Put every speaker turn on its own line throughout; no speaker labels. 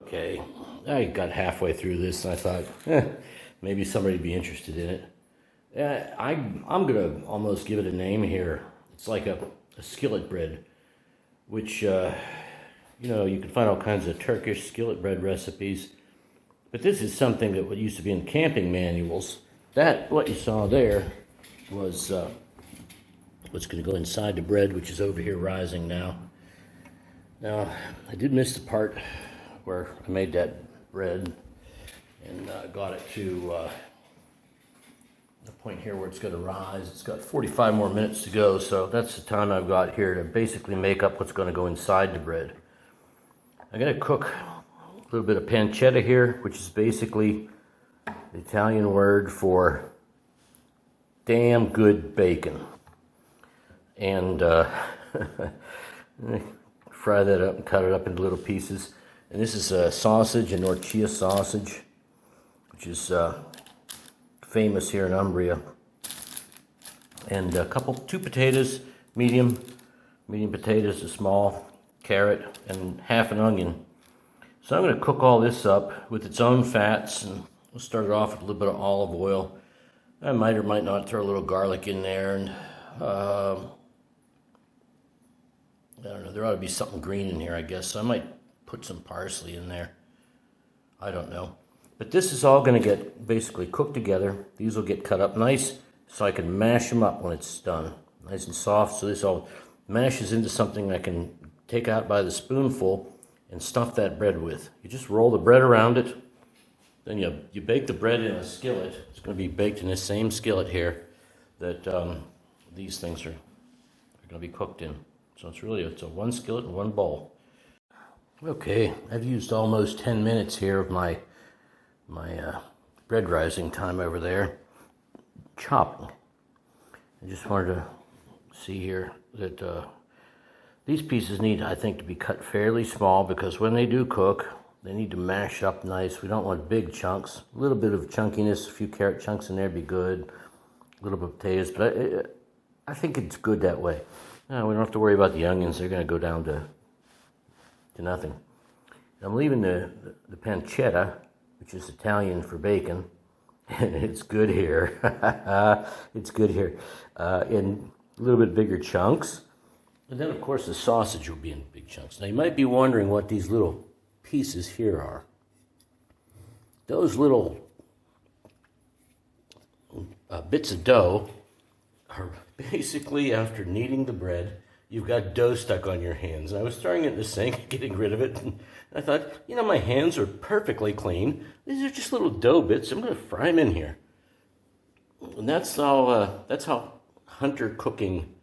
Okay, I got halfway through this and I thought, maybe somebody would be interested in it. I'm gonna almost give it a name here. It's like a skillet bread, which, you can find all kinds of Turkish skillet bread recipes. But this is something that used to be in camping manuals. What you saw there, was what's gonna go inside the bread, which is over here rising now. Now, I did miss the part where I made that bread and got it to the point here where it's going to rise. It's got 45 more minutes to go, so that's the time I've got here to basically make up what's going to go inside the bread. I'm going to cook a little bit of pancetta here, which is basically the Italian word for damn good bacon. And fry that up and cut it up into little pieces. And this is a sausage, a Norcia sausage, which is famous here in Umbria. And two potatoes, medium potatoes, a small carrot, and half an onion. So I'm going to cook all this up with its own fats, and we'll start it off with a little bit of olive oil. I might or might not throw a little garlic in there, and I don't know, there ought to be something green in here, I guess. So I might put some parsley in there. I don't know. But this is all going to get basically cooked together. These will get cut up nice so I can mash them up when it's done. Nice and soft, so this all mashes into something I can take out by the spoonful and stuff that bread with. You just roll the bread around it. Then you bake the bread in a skillet. It's going to be baked in this same skillet here that these things are going to be cooked in. So it's a one skillet and one bowl. Okay, I've used almost 10 minutes here of my bread rising time over there, chopping. I just wanted to see here that these pieces need, I think, to be cut fairly small, because when they do cook, they need to mash up nice. We don't want big chunks. A little bit of chunkiness, a few carrot chunks in there would be good. A little bit of potatoes, but I think it's good that way. We don't have to worry about the onions. They're going to go down to nothing. I'm leaving the pancetta, which is Italian for bacon, and it's good here. It's good here. In a little bit bigger chunks. And then, of course, the sausage will be in big chunks. Now, you might be wondering what these little pieces here are. Those little bits of dough are basically, after kneading the bread, you've got dough stuck on your hands. And I was throwing it in the sink, getting rid of it, and I thought, my hands are perfectly clean. These are just little dough bits. I'm going to fry them in here. And that's how hunter cooking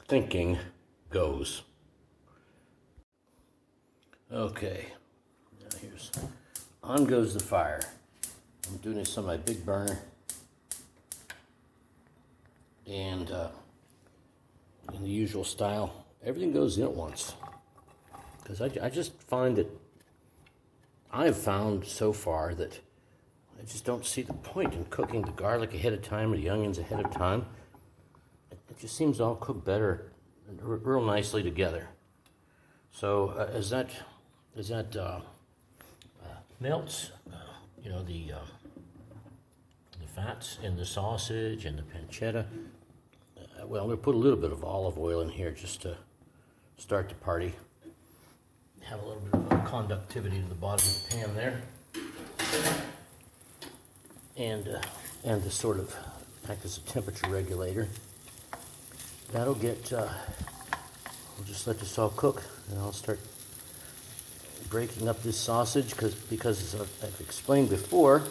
thinking goes. Okay, now on goes the fire. I'm doing this on my big burner. And in the usual style, everything goes in at once. Because I just find that I've found so far that I just don't see the point in cooking the garlic ahead of time or the onions ahead of time. It just seems to all cook better, real nicely together. So as that melts, the fats in the sausage and the pancetta. I'm going to put a little bit of olive oil in here just to start the party. Have a little bit of conductivity to the bottom of the pan there. And to sort of act as a temperature regulator. That'll get, we'll just let this all cook, and I'll start breaking up this sausage because as I've explained before,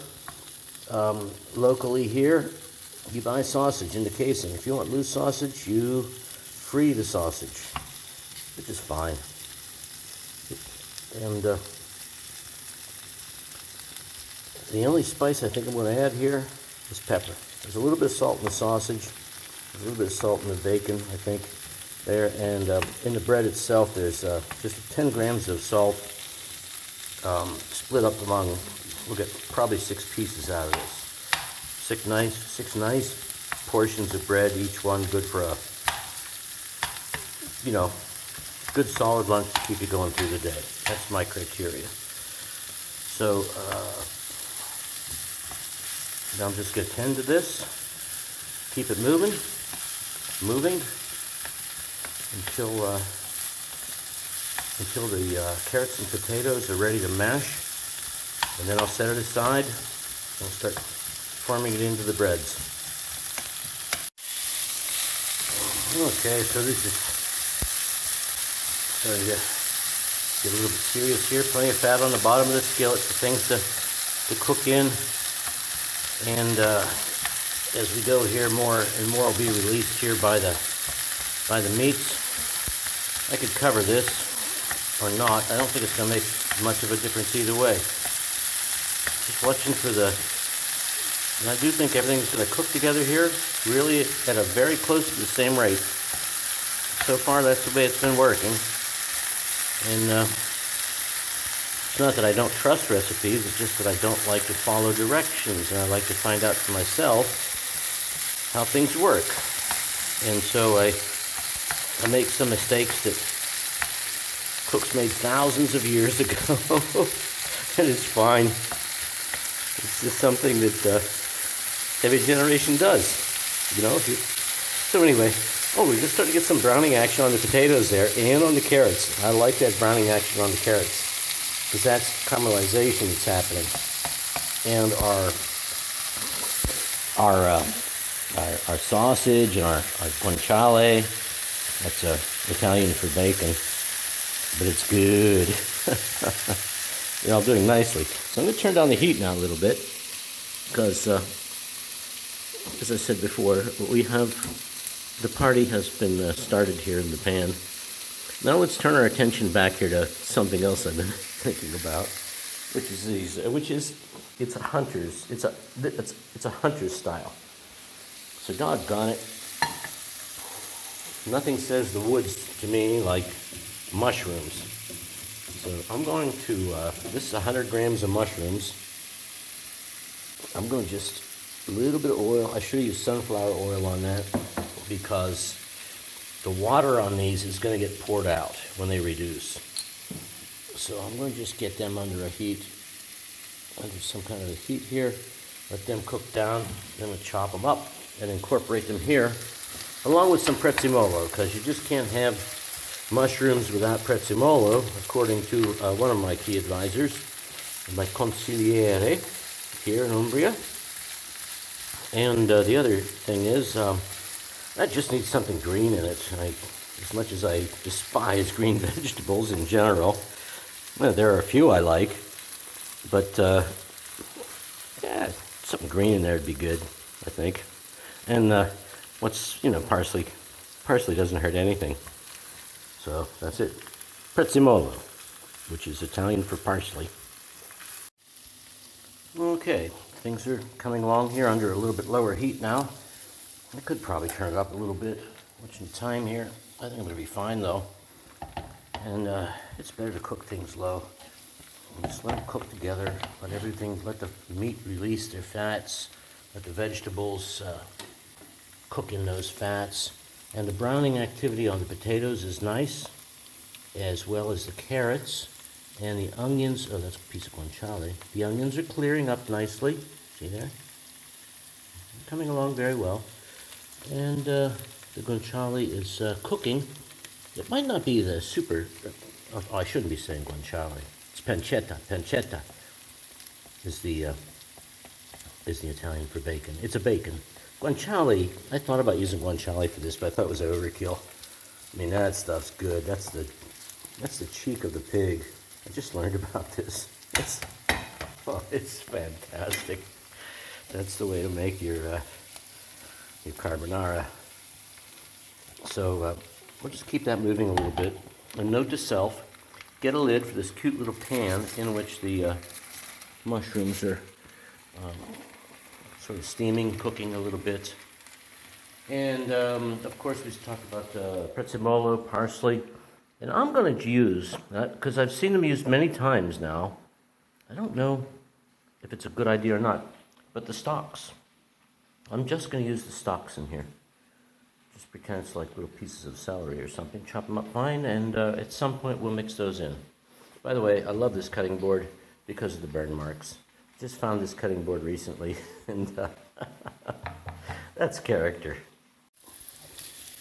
locally here, you buy sausage in the casing. If you want loose sausage, you free the sausage, which is fine. And the only spice I think I'm going to add here is pepper. There's a little bit of salt in the sausage, a little bit of salt in the bacon, I think, there. And in the bread itself, there's just 10 grams of salt split up among, we'll get probably 6 pieces out of this. Six nice portions of bread, each one good for a, good solid lunch to keep you going through the day. That's my criteria. So now I'm just going to tend to this, keep it moving until the carrots and potatoes are ready to mash, and then I'll set it aside and I'll start forming it into the breads. Okay, so this is starting to get a little bit serious here. Plenty of fat on the bottom of the skillet for things to cook in. And as we go here, more and more will be released here by the meats. I could cover this or not. I don't think it's going to make much of a difference either way. Just watching for the... And I do think everything's going to cook together here, really at a very close to the same rate. So far, that's the way it's been working. And it's not that I don't trust recipes, it's just that I don't like to follow directions, and I like to find out for myself how things work. And so I make some mistakes that cooks made thousands of years ago, and it's fine. It's just something that every generation does, you know. So anyway, we just started to get some browning action on the potatoes there and on the carrots. I like that browning action on the carrots because that's caramelization that's happening. And our sausage and our guanciale, that's Italian for bacon, but it's good. They're all doing nicely. So I'm going to turn down the heat now a little bit because, as I said before, the party has been started here in the pan. Now let's turn our attention back here to something else I've been thinking about, it's a hunter's style. So doggone it, nothing says the woods to me like mushrooms. So I'm going to, this is 100 grams of mushrooms. I'm going to just a little bit of oil. I should have used sunflower oil on that because the water on these is going to get poured out when they reduce. So I'm going to just get them under some kind of a heat here, let them cook down, then we'll chop them up and incorporate them here, along with some prezzemolo, because you just can't have mushrooms without prezzemolo, according to one of my key advisors, my consigliere here in Umbria. And the other thing is, I just need something green in it. As much as I despise green vegetables in general, well, there are a few I like, but yeah, something green in there would be good, I think. And parsley. Parsley doesn't hurt anything. So that's it. Prezzemolo, which is Italian for parsley. Okay, things are coming along here under a little bit lower heat now. I could probably turn it up a little bit. Watching time here. I think I'm going to be fine though. And it's better to cook things low. Just let them cook together. Let the meat release their fats. Let the vegetables cook in those fats. And the browning activity on the potatoes is nice, as well as the carrots and the onions. Oh, that's a piece of guanciale. The onions are clearing up nicely. See there? Coming along very well. And the guanciale is cooking. It might not be the super... Oh, I shouldn't be saying guanciale. It's pancetta. Pancetta is the Italian for bacon. It's a bacon. Guanciale, I thought about using guanciale for this, but I thought it was overkill. I mean, that stuff's good. That's the cheek of the pig. I just learned about this. It's fantastic. That's the way to make your carbonara. So we'll just keep that moving a little bit. A note to self, get a lid for this cute little pan in which the mushrooms are sort of steaming, cooking a little bit. And of course we talked about prezzemolo, parsley. And I'm going to use that because I've seen them used many times now. I don't know if it's a good idea or not, but the stalks. I'm just going to use the stalks in here. Just pretend it's like little pieces of celery or something. Chop them up fine, and at some point we'll mix those in. By the way, I love this cutting board. because of the burn marks. Just found this cutting board recently, and that's character.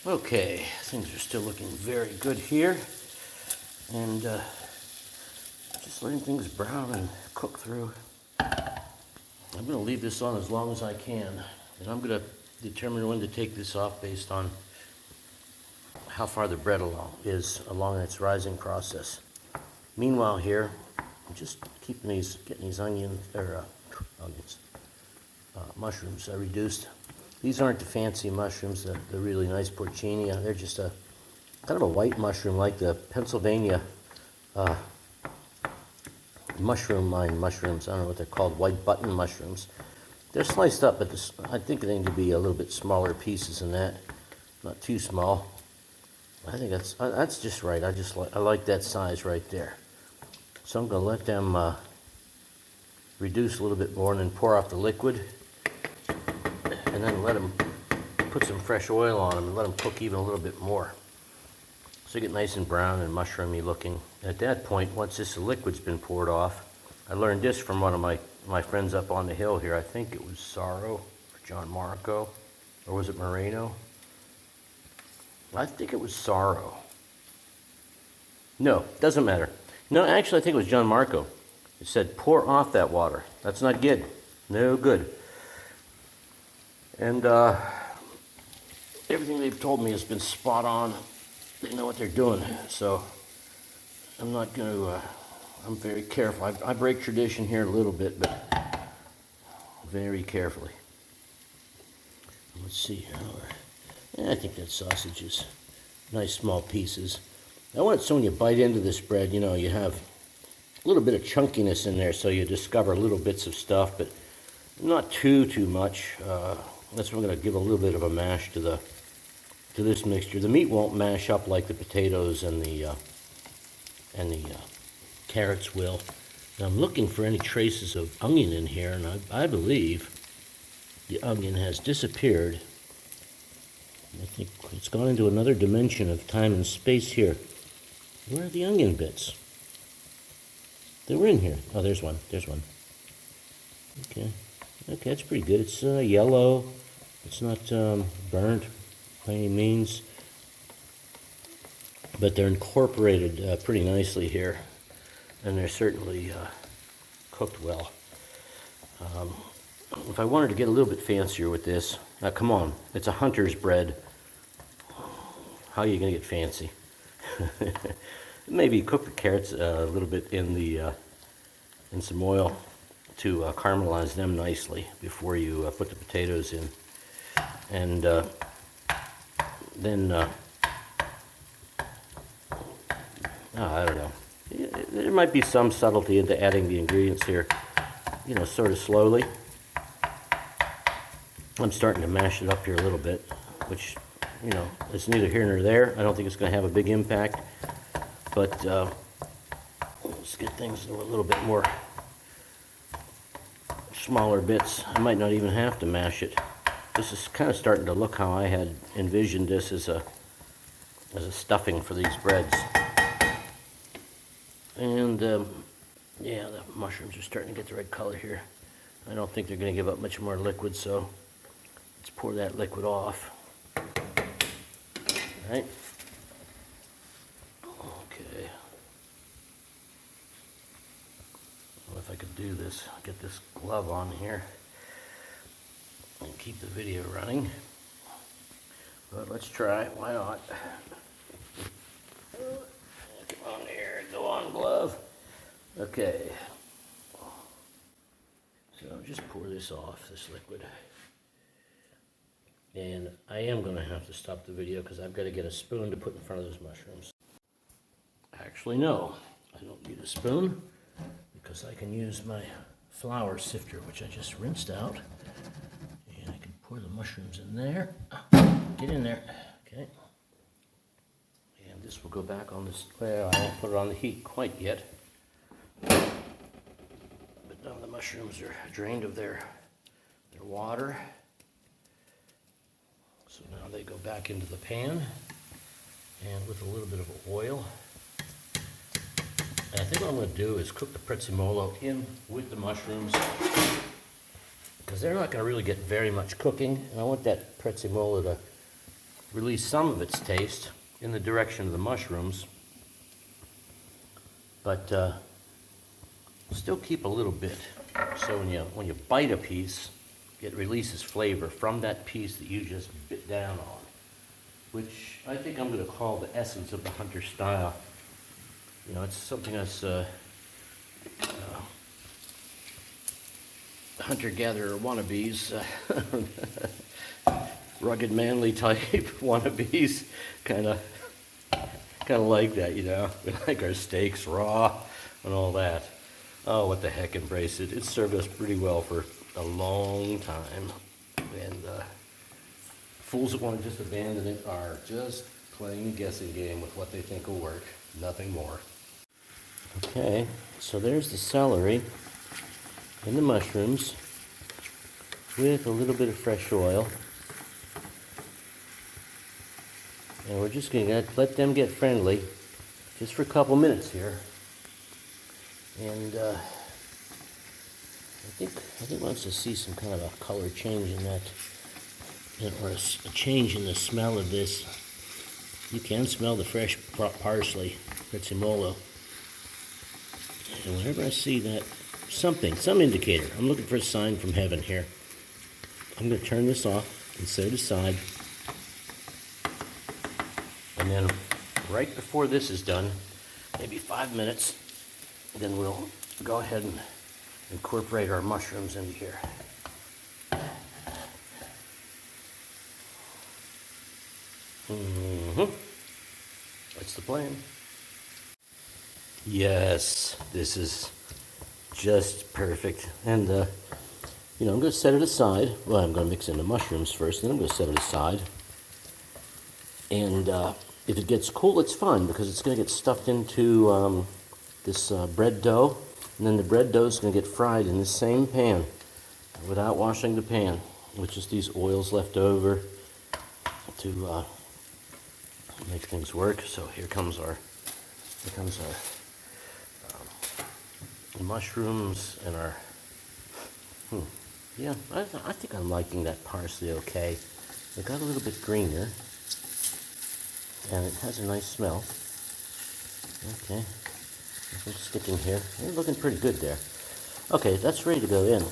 Okay, things are still looking very good here, and just letting things brown and cook through. I'm going to leave this on as long as I can, and I'm going to determine when to take this off based on how far the bread is along its rising process. Meanwhile here, I'm just keeping getting these mushrooms reduced. These aren't the fancy mushrooms, the really nice porcini. They're just a kind of a white mushroom, like the Pennsylvania mushroom mine mushrooms. I don't know what they're called, white button mushrooms. They're sliced up, but I think they need to be a little bit smaller pieces than that, not too small. I think that's just right. I like that size right there. So I'm going to let them reduce a little bit more, and then pour off the liquid, and then let them put some fresh oil on them and let them cook even a little bit more. So they get nice and brown and mushroomy looking. At that point, once this liquid's been poured off, I learned this from one of my friends up on the hill here. I think it was Sorrow or Gian Marco, or was it Moreno? I think it was Sorrow. No, doesn't matter. No, actually I think it was Gian Marco. It said pour off that water. That's not good. No good. And everything they've told me has been spot on. They know what they're doing, so I'm not going to, I'm very careful. I break tradition here a little bit, but very carefully. Let's see here. Yeah, I think that sausage is nice small pieces. I want it so when you bite into this bread, you know, you have a little bit of chunkiness in there, so you discover little bits of stuff, but not too much. That's why I'm going to give a little bit of a mash to this mixture. The meat won't mash up like the potatoes and the carrots will. Now I'm looking for any traces of onion in here, and I believe the onion has disappeared. I think it's gone into another dimension of time and space here. Where are the onion bits? They were in here. Oh, there's one. There's one. Okay. Okay, that's pretty good. It's yellow. It's not burnt by any means. But they're incorporated pretty nicely here. And they're certainly cooked well. If I wanted to get a little bit fancier with this, now come on, it's a hunter's bread. How are you going to get fancy? Maybe cook the carrots a little bit in some oil to caramelize them nicely before you put the potatoes in. And then, I don't know. There might be some subtlety into adding the ingredients here, you know, sort of slowly. I'm starting to mash it up here a little bit, which, you know, it's neither here nor there. I don't think it's going to have a big impact, but let's get things a little bit more smaller bits. I might not even have to mash it. This is kind of starting to look how I had envisioned this as a stuffing for these breads. And yeah, the mushrooms are starting to get the right color here. I don't think they're going to give up much more liquid, so let's pour that liquid off. All right. Okay. Well, if I could do this, get this glove on here and keep the video running. But let's try it. Why not? Come on here. Go on, glove. Okay. So just pour this off, this liquid. And I am going to have to stop the video because I've got to get a spoon to put in front of those mushrooms. Actually, no. I don't need a spoon because I can use my flour sifter, which I just rinsed out. And I can pour the mushrooms in there. Get in there. Okay. And this will go back on this. Well, I won't put it on the heat quite yet. But now the mushrooms are drained of their water. So now they go back into the pan, and with a little bit of oil, And I think what I'm going to do is cook the prezzemolo in with the mushrooms, because they're not going to really get very much cooking. And I want that prezzemolo to release some of its taste in the direction of the mushrooms, but still keep a little bit. So when you bite a piece, it releases flavor from that piece that you just bit down on, which I think I'm going to call the essence of the hunter style. You know, it's something that's hunter-gatherer wannabes, rugged, manly type wannabes, kind of like that, you know. We like our steaks raw and all that. Oh, what the heck, embrace it. It's served us pretty well for a long time. And fools that want to just abandon it are just playing a guessing game with what they think will work. Nothing more. Okay, so there's the celery and the mushrooms with a little bit of fresh oil. And we're just going to let them get friendly just for a couple minutes here. And I think once I see some kind of a color change in that, or a change in the smell of this, you can smell the fresh parsley, prezzemolo. And whenever I see that, some indicator, I'm looking for a sign from heaven here. I'm going to turn this off and set it aside. And then right before this is done, maybe 5 minutes, then we'll go ahead and incorporate our mushrooms into here. That's the plan. Yes, this is just perfect. And, I'm going to set it aside. Well, I'm going to mix in the mushrooms first, then I'm going to set it aside. And if it gets cool, it's fine, because it's going to get stuffed into this bread dough. And then the bread dough is going to get fried in the same pan without washing the pan, with just these oils left over to make things work. So here comes our mushrooms and our, yeah, I think I'm liking that parsley okay. It got a little bit greener, and it has a nice smell. Okay, nothing sticking here. They're looking pretty good there. Okay, that's ready to go in.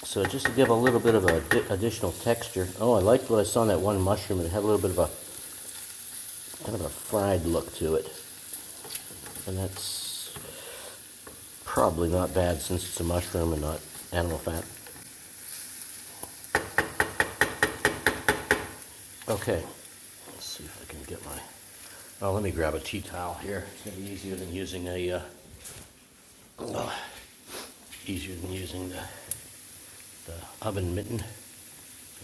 So just to give a little bit of a additional texture. Oh, I liked what I saw in that one mushroom. It had a little bit of a kind of a fried look to it, and that's probably not bad since it's a mushroom and not animal fat. Okay, let's see if I can get my, oh, let me grab a tea towel here. It's going to be easier than using the oven mitten.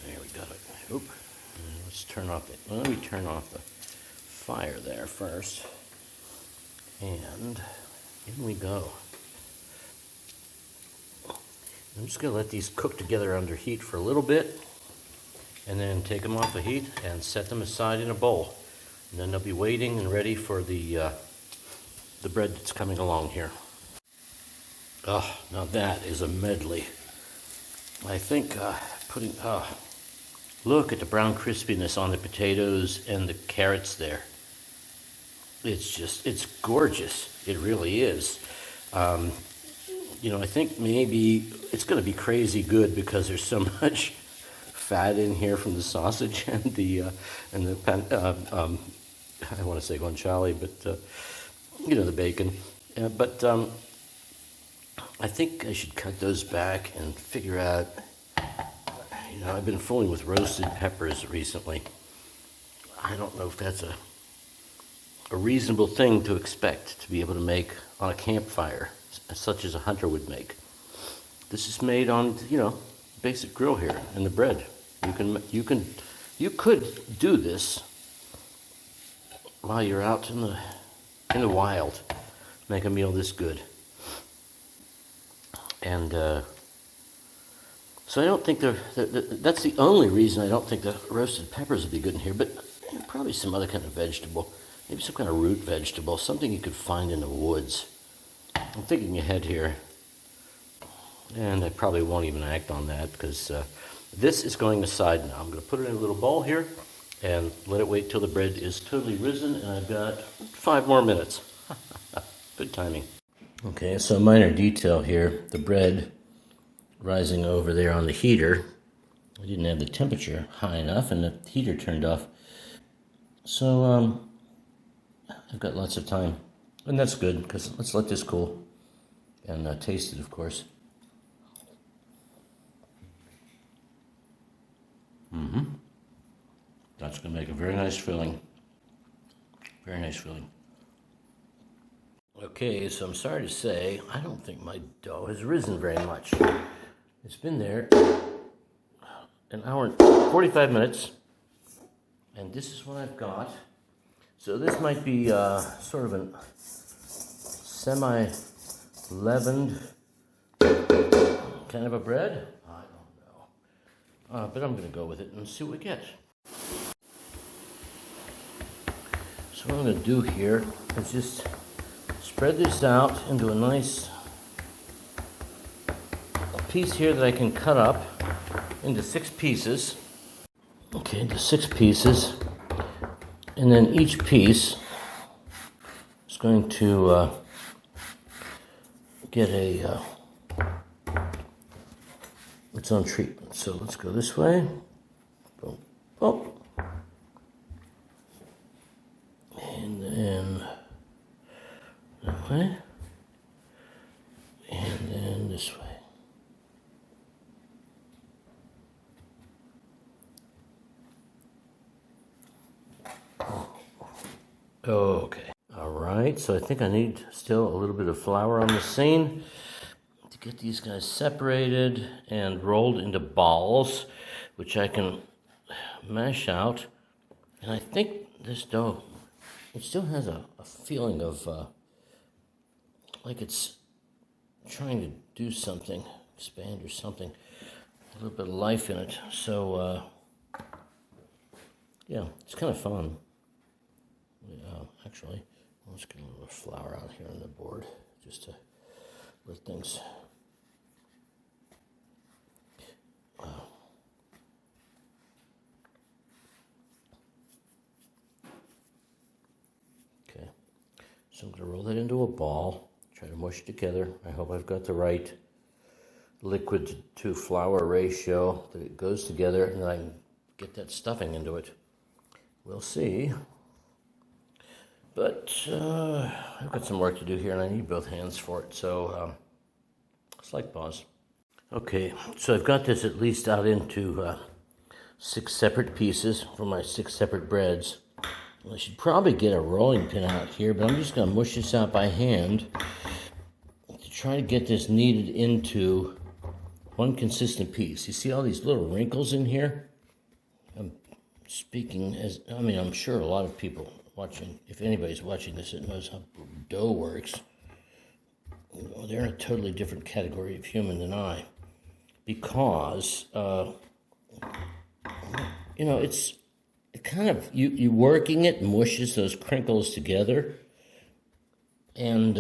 There, we got it. Oop. Let's turn off it. Well, let me turn off the fire there first. And in we go. I'm just going to let these cook together under heat for a little bit, and then take them off the heat and set them aside in a bowl. And then they'll be waiting and ready for the bread that's coming along here. Oh, now that is a medley. I think look at the brown crispiness on the potatoes and the carrots there. It's gorgeous. It really is. I think maybe it's going to be crazy good because there's so much fat in here from the sausage and the I want to say guanciale, but the bacon. But I think I should cut those back and figure out. I've been fooling with roasted peppers recently. I don't know if that's a reasonable thing to expect to be able to make on a campfire, such as a hunter would make. This is made on, basic grill here, and the bread. You could do this while you're out in the wild, make a meal this good. And so I don't think that's the only reason I don't think the roasted peppers would be good in here, but probably some other kind of vegetable, maybe some kind of root vegetable, something you could find in the woods. I'm thinking ahead here, and I probably won't even act on that because this is going aside now. I'm going to put it in a little bowl here and let it wait till the bread is totally risen, and I've got 5 more minutes. Good timing. Okay, so minor detail here, the bread rising over there on the heater. I didn't have the temperature high enough and the heater turned off. So I've got lots of time, and that's good because let's let this cool and taste it, of course. That's going to make a very nice filling. Very nice filling. Okay, so I'm sorry to say, I don't think my dough has risen very much. It's been there an hour and 45 minutes, and this is what I've got. So this might be sort of a semi-leavened kind of a bread. I don't know. But I'm going to go with it and see what we get. So what I'm going to do here is just spread this out into a nice piece here that I can cut up into 6 pieces. Okay, into 6 pieces. And then each piece is going to get its own treatment. So let's go this way. Boom. Oh. And then that way. And then this way. Okay. All right, so I think I need still a little bit of flour on the scene to get these guys separated and rolled into balls, which I can mash out. And I think this dough, it still has a feeling of like it's trying to do something, expand or something, a little bit of life in it. So, yeah, it's kind of fun. Actually, let's get a little flour out here on the board just to let things. Okay, so I'm going to roll that into a ball, try to mush it together. I hope I've got the right liquid to flour ratio, that it goes together, and then I can get that stuffing into it. We'll see. But I've got some work to do here, and I need both hands for it, so slight pause. Okay, so I've got this at least out into 6 separate pieces for my 6 separate breads. I should probably get a rolling pin out here, but I'm just going to mush this out by hand to try to get this kneaded into one consistent piece. You see all these little wrinkles in here? I'm sure a lot of people watching, if anybody's watching this that knows how dough works, they're in a totally different category of human than I, because it's kind of you working it mushes those crinkles together, and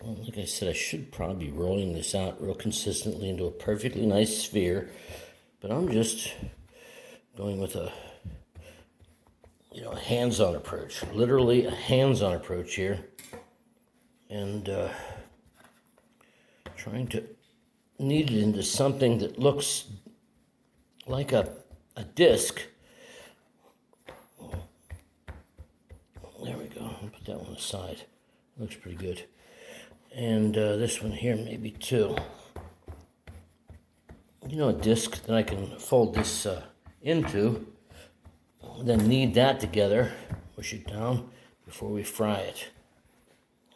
like I said, I should probably be rolling this out real consistently into a perfectly nice sphere, but I'm just going with a hands-on approach, literally a hands-on approach here, and trying to knead it into something that looks like a disc. There we go. I'll put that one aside. Looks pretty good. And this one here maybe too. A disc that I can fold this into, then knead that together, push it down before we fry it.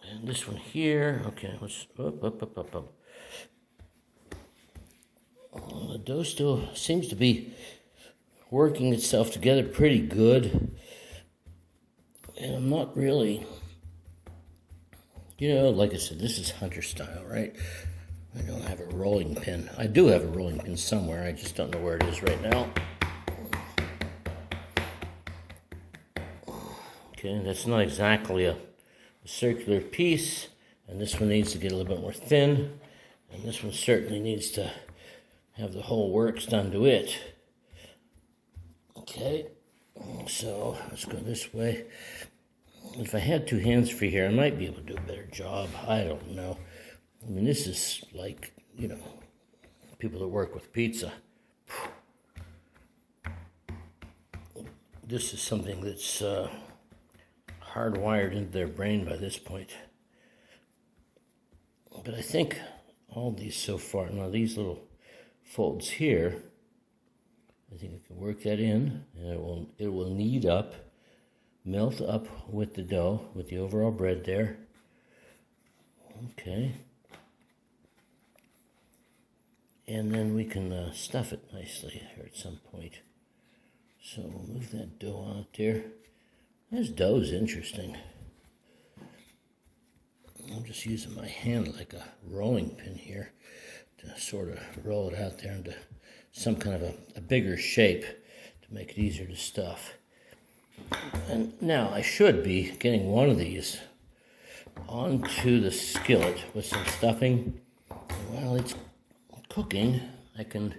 And this one here, okay, let's up. The dough still seems to be working itself together pretty good. And I'm not really, like I said, this is hunter style, right? I don't have a rolling pin. I do have a rolling pin somewhere, I just don't know where it is right now. Okay, that's not exactly a a circular piece, and this one needs to get a little bit more thin, and this one certainly needs to have the whole works done to it. Okay, so let's go this way. If I had two hands free here, I might be able to do a better job. I don't know. I mean, this is like, you know, people that work with pizza. This is something that's hardwired into their brain by this point. But I think all these so far, now these little folds here, I think I can work that in, and it will knead up, melt up with the dough, with the overall bread there. Okay. And then we can stuff it nicely here at some point. So we'll move that dough out there. This dough is interesting. I'm just using my hand like a rolling pin here to sort of roll it out there into some kind of a bigger shape to make it easier to stuff. And now I should be getting one of these onto the skillet with some stuffing. And while it's cooking, I can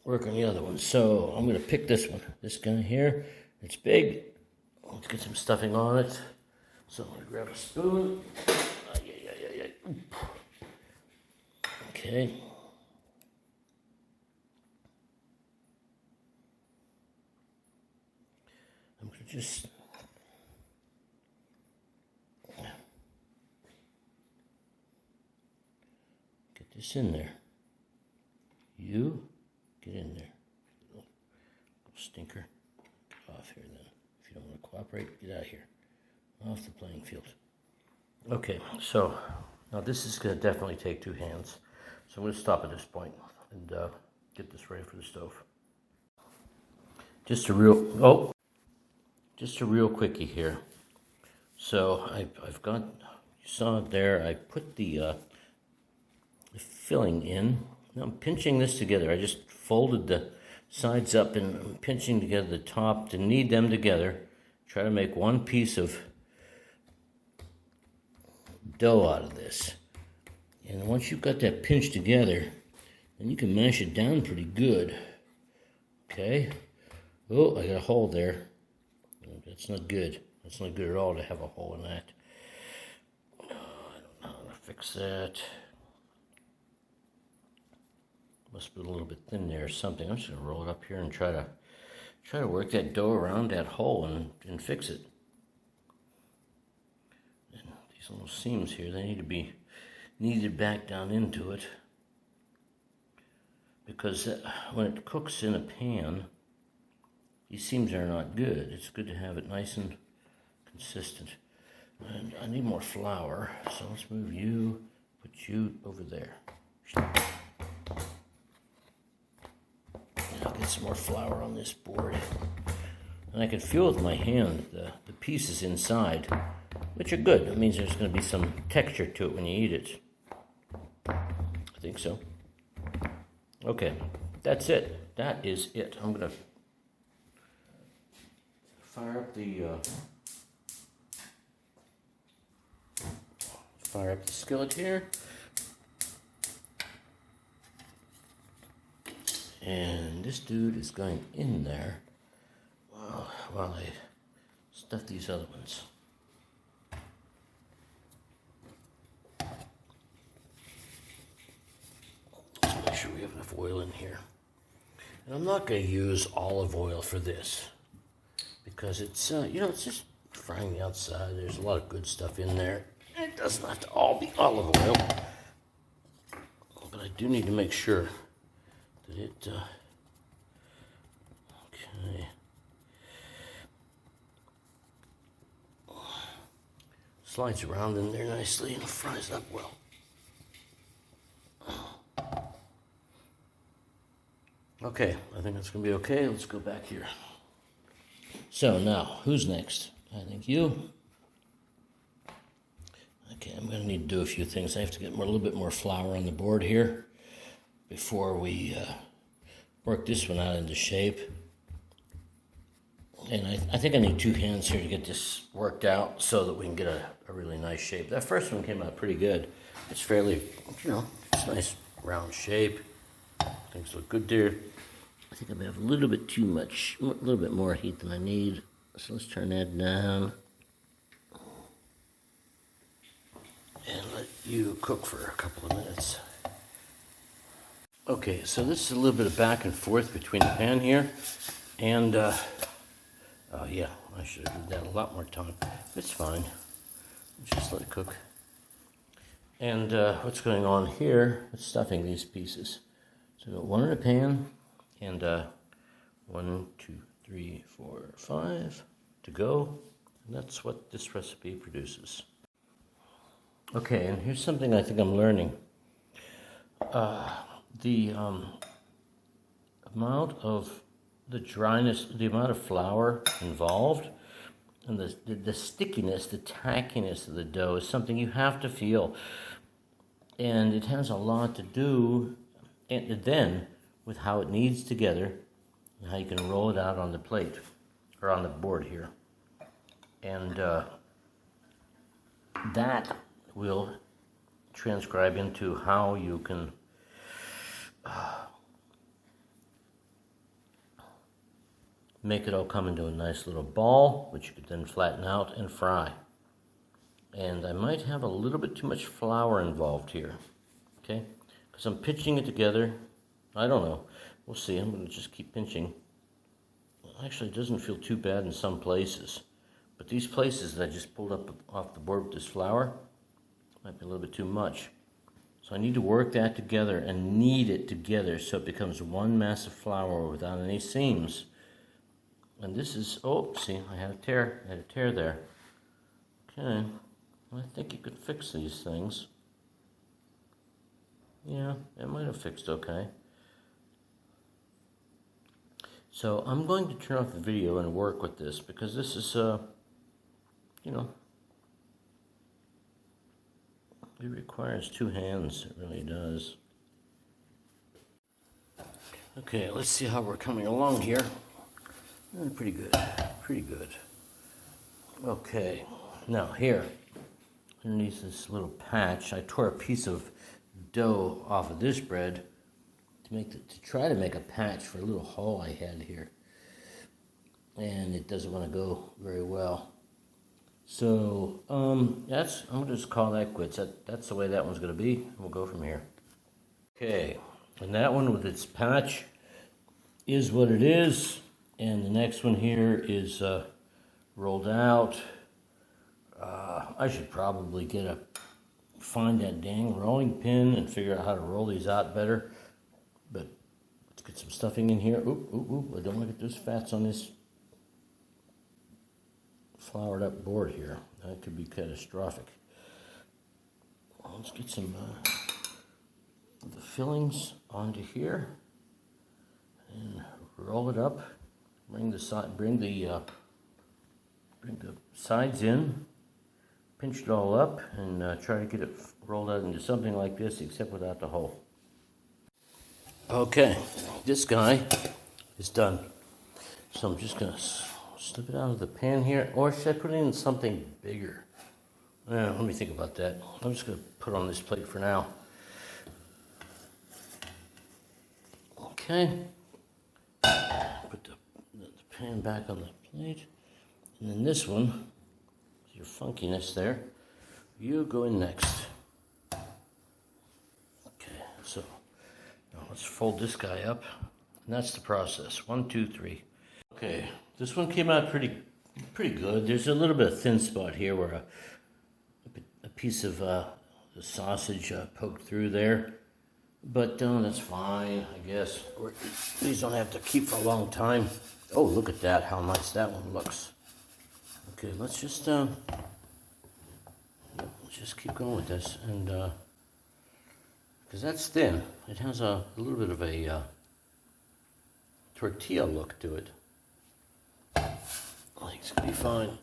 work on the other one. So I'm going to pick this one. This guy here. It's big. Let's get some stuffing on it. So I'm going to grab a spoon. Okay. I'm going to just get this in there. You get in there. Little stinker. Get off here then. If you don't want to cooperate, get out of here. Off the playing field. Okay, so now this is going to definitely take two hands. So I'm going to stop at this point and get this ready for the stove. Just a real quickie here. So I've got, you saw it there, I put the filling in. Now I'm pinching this together. I just folded the sides up and I'm pinching together the top to knead them together. Try to make one piece of dough out of this. And once you've got that pinched together, then you can mash it down pretty good. Okay. Oh, I got a hole there. That's not good. That's not good at all to have a hole in that. Oh, I don't know how to fix that. Must be a little bit thin there or something. I'm just gonna roll it up here and try to work that dough around that hole and fix it. And these little seams here, they need to be kneaded back down into it, because when it cooks in a pan, these seams are not good. It's good to have it nice and consistent. And I need more flour, so let's move you, put you over there. I'll get some more flour on this board. And I can feel with my hand the pieces inside, which are good. It means there's going to be some texture to it when you eat it. I think so. Okay, that's it. That is it. I'm going to fire up the skillet here. And this dude is going in there while I stuff these other ones. Let's make sure we have enough oil in here. And I'm not going to use olive oil for this, because it's, it's just frying the outside. There's a lot of good stuff in there. It doesn't have to all be olive oil. But I do need to make sure that it, okay. Slides around in there nicely and fries up well. Okay, I think that's going to be okay. Let's go back here. So now, who's next? I think you. Okay, I'm going to need to do a few things. I have to get a little bit more flour on the board here before we work this one out into shape. And I think I need 2 hands here to get this worked out so that we can get a really nice shape. That first one came out pretty good. It's fairly, it's a nice round shape. Things look good there. I think I have a little bit too much, a little bit more heat than I need. So let's turn that down. And let you cook for a couple of minutes. Okay, so this is a little bit of back and forth between the pan here and, oh yeah, I should have done that a lot more time. It's fine. Just let it cook. And what's going on here is stuffing these pieces. So I got 1 in a pan and 1, 2, 3, 4, 5 to go. And that's what this recipe produces. Okay, and here's something I think I'm learning. The amount of the dryness, the amount of flour involved, and the stickiness, the tackiness of the dough is something you have to feel. And it has a lot to do then with how it kneads together and how you can roll it out on the plate or on the board here. And that will transcribe into how you can make it all come into a nice little ball, which you could then flatten out and fry. And I might have a little bit too much flour involved here, okay? Because I'm pinching it together. I don't know. We'll see. I'm going to just keep pinching. Actually, it doesn't feel too bad in some places. But these places that I just pulled up off the board with this flour might be a little bit too much. So I need to work that together and knead it together so it becomes one mass of flour without any seams. And this is, oh, see, I had a tear there. Okay, well, I think you could fix these things. Yeah, it might have fixed okay. So I'm going to turn off the video and work with this because this is, it requires 2 hands, it really does. Okay, let's see how we're coming along here. Pretty good, pretty good. Okay, now here, underneath this little patch, I tore a piece of dough off of this bread to try to make a patch for a little hole I had here. And it doesn't want to go very well. So, I'm going to just call that quits. That's the way that one's going to be. We'll go from here. Okay, and that one with its patch is what it is. And the next one here is rolled out. I should probably find that dang rolling pin and figure out how to roll these out better. But let's get some stuffing in here. Ooh, I don't want to get those fats on this floured up board here. That could be catastrophic. Let's get some of the fillings onto here and roll it up. Bring the sides in, pinch it all up, and try to get it rolled out into something like this, except without the hole. Okay, this guy is done. So I'm just gonna slip it out of the pan here, or should I put it in something bigger? Let me think about that. I'm just gonna put it on this plate for now. Okay. Put the pan back on the plate. And then this one, your funkiness there, you go in next. Okay, so now let's fold this guy up. And that's the process. 1, 2, 3. Okay, this one came out pretty good. There's a little bit of thin spot here where a piece of the sausage poked through there. But that's fine, I guess. These don't have to keep for a long time. Oh, look at that, how nice that one looks. Okay, let's just keep going with this, and because that's thin. It has a little bit of a tortilla look to it. I think it's gonna be fine.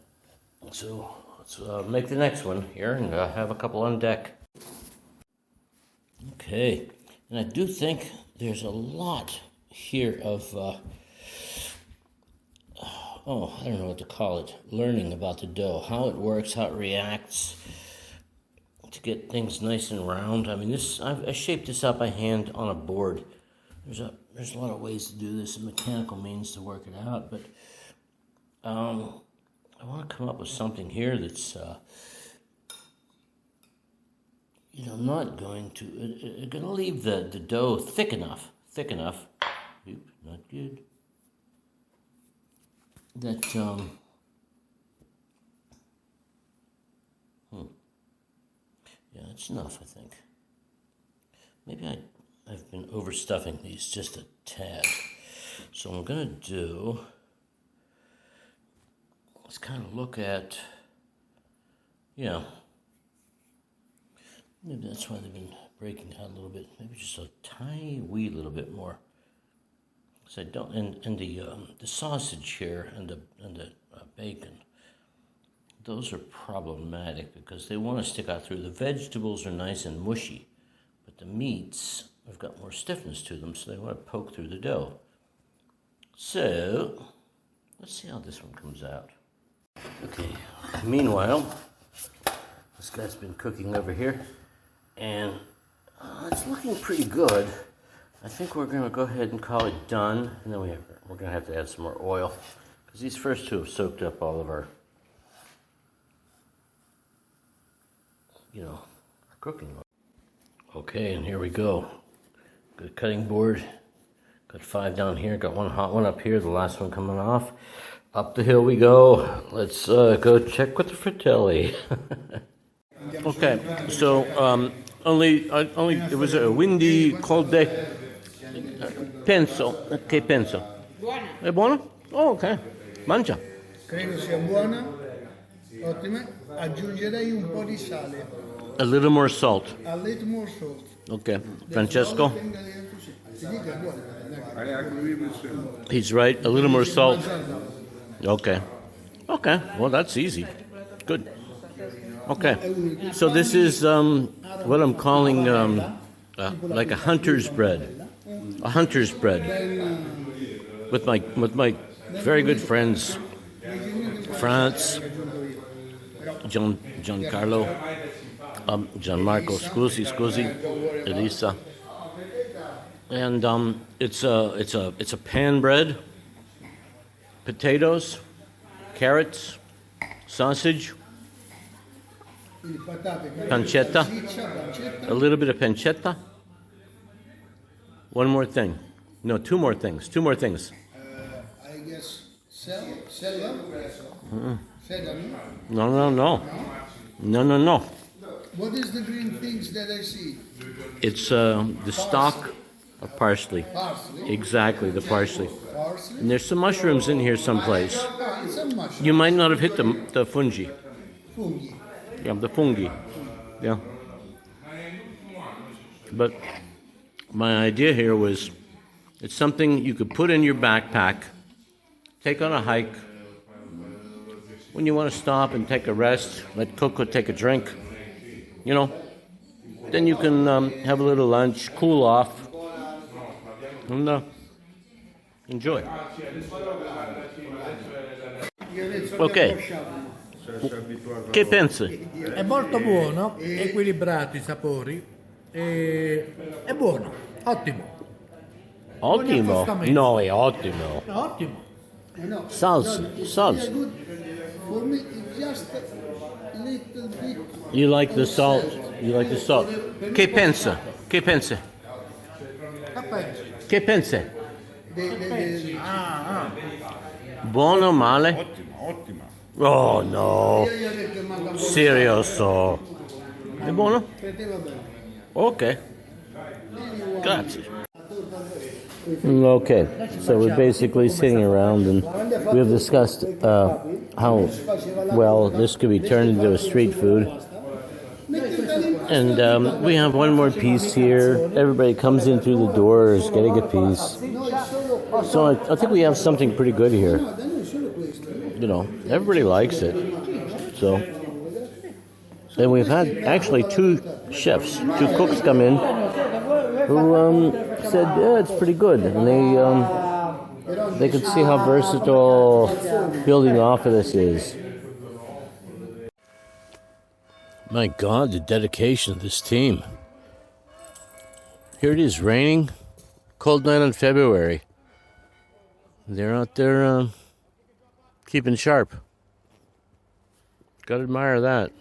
So let's make the next one here and have a couple on deck. Okay, and I do think there's a lot here of I don't know what to call it, learning about the dough, how it works, how it reacts, to get things nice and round. I mean, I shaped this out by hand on a board. There's a lot of ways to do this and mechanical means to work it out, but I want to come up with something here that's not going to leave the dough thick enough. Oop, not good. That yeah, that's enough, I think. Maybe I've been overstuffing these just a tad. So I'm gonna do, let's kind of look at, maybe that's why they've been breaking out a little bit. Maybe just a tiny wee little bit more. So I don't, and the sausage here and the bacon, those are problematic because they want to stick out through. The vegetables are nice and mushy, but the meats have got more stiffness to them, so they want to poke through the dough. So let's see how this one comes out. Okay, meanwhile, this guy's been cooking over here, and it's looking pretty good. I think we're going to go ahead and call it done, and then we're going to have to add some more oil, because these first two have soaked up all of our, cooking oil. Okay, and here we go. Good cutting board. Got 5 down here, got one hot one up here, the last one coming off. Up the hill we go. Let's go check with the fratelli. Okay, so only it was a windy, cold day. Penso, che penso?
Buona.
È buono? Oh, ok. Mangia.
Credo sia buona, ottima. Aggiungerei un po' di sale.
A little more salt.
A little more salt.
Okay. Francesco?
Ti dico, è buona.
He's right. A little more salt. Okay. Okay. Well, that's easy. Good. Okay. So this is what I'm calling like a hunter's bread. A hunter's bread with my very good friends Franz, Giancarlo, Gian Marco, scusi, Elisa, and it's a pan bread, potatoes, carrots, sausage, pancetta, a little bit of pancetta. One more thing. No, two more things.
I guess celery.
No.
What is the green things that I see?
It's the stalk of parsley.
Parsley.
Exactly, the parsley.
Parsley.
And there's some mushrooms in here someplace.
It's a mushroom.
You might not have hit the fungi.
Funghi.
Yeah, the fungi. Yeah. But my idea here was it's something you could put in your backpack, take on a hike. When you want to stop and take a rest, let Coco take a drink, then you can have a little lunch, cool off, and enjoy. Ok. Che pensi?
È molto buono, equilibrato i sapori, è buono, ottimo.
Ottimo? No, è ottimo.
Ottimo.
Salsa.
For me, it's just a little bit.
You like the salt? Che pensa? Che pensi? Buono o male?
Ottima.
Oh no. Serioso. È buono? Ok. Grazie. Okay, so we're basically sitting around and we have discussed how well this could be turned into a street food. And we have one more piece here. Everybody comes in through the doors getting a piece. So I think we have something pretty good here. Everybody likes it. So, and we've had actually two cooks come in who said, yeah, it's pretty good. And they can see how versatile building off of this is. My God, the dedication of this team. Here it is, raining, cold night in February. They're out there keeping sharp. Gotta admire that.